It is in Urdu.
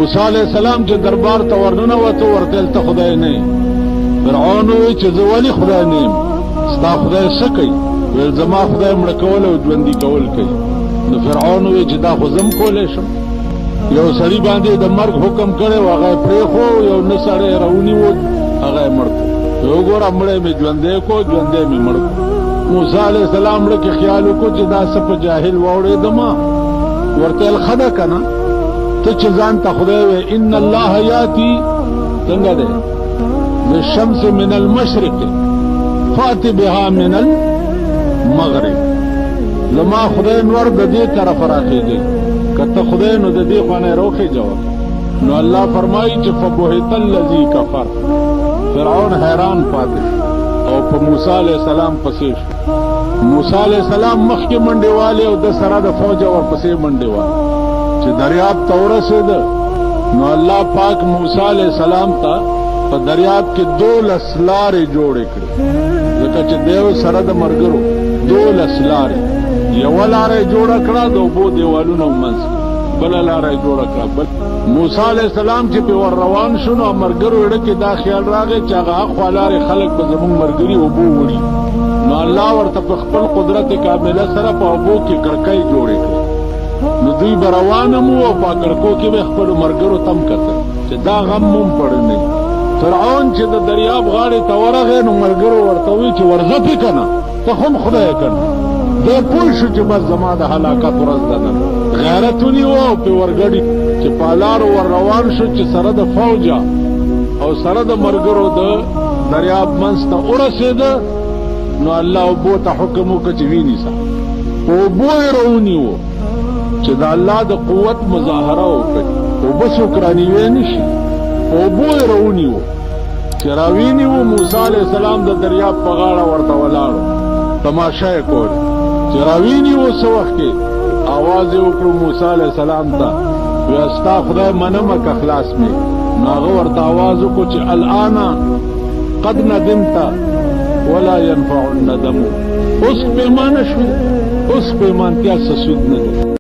موسی علیہ السلام چې دربار ته ورننه وته ورته ته خدای نه. فرعون وی چې زه ولی خدای نه یم، ستا خدای څه کوي؟ ویل زما خدای مړه کول او ژوندي کول کوي. نو فرعون وی چې دا خو زم کولی شم. یو سړي باندې د مرګ حکم کړی و، هغه یې پرېښو، یو نه سړی راونیو، هغه یې مړ کړ. وګوره مړی مې ژوندی کو، ژوندی مې مړ کړ. موسی علیہ السلام لکه خیال وکړو چې دا څه په جاهل واوړېدم، ورته ویل ښه ده که نه، ته چې ځان ته خدای وی ان الله یاتی څنګه دی بالشمس من المشرق فات بها من المغرب. زما خدای نور د دې طرف راخېږي، که ته خدای نو د دې خوا نه راوخېږه. نو الله فرمایي چې فبهت الذي کفر. فرعون حیران پاتې او په موسی علیہ السلام پسې شو. موسی علیہ السلام مخکې منډې والې او د سره د فوج ورپسې منډې والې. چې دریاب ته ورسېده نو الله پاک موسی علیہ السلام ته په دریاب کې 12 لارې جوړې کړې، ځکه چې دیو سره د ملګرو 12 لارې. یوه لاره یې جوړه کړه د اوبو دیوالونه ومنځ، بله لاره یې جوړه کړه. موسی علیہ السلام چې پې ور روان شو نو ملګرو اړه کې دا خیال راغی چې هغه اخوا لارې خلک به زموږ ملګري اوبو وړي. نو الله ورته په خپل قدرت کامله سره په اوبو کې کړکۍ جوړې کړې. نو دوی به روان هم او په کړکو کې به خپلو ملګرو تم کتل چې دا غم مو پړی نه. فرعون چې د دریاب غاړې ته ورغی نو ملګرو ورته وایي چې ورځه پې که نه، ته خو هم خدای که نه. دی پوه شو چې بس زما د هلاکت ورځ ده نن. غیرت ونیوه او پې ورګډي چې په لارو ور روان شو چې سره د فوجه او سره د ملګرو د دریاب منځ ته ورسېده. نو الله اوبو ته حکم وکړه چې وینیسه. په اوبو یې راونیوه چې د الله د قوت مظاهره وکړي. اوبه څوک رانیوی نه شي. اوبو یې راونیوه چې راوینیوه موسی علیہ السلام د دریاب په غاړه ورته ولاړو، تماشه یې کوله. چې راوینیوه څه وخت کې آواز یې وکړو موسی علیہ السلام ته، وی ستا خدای منمه که خلاص مې. نو هغه ورته آواز وکړو چې الآن قد ندمت ولا ينفع الندم. اوس پېمانه شوې، اوس پېمانتیا څه سود نه دی.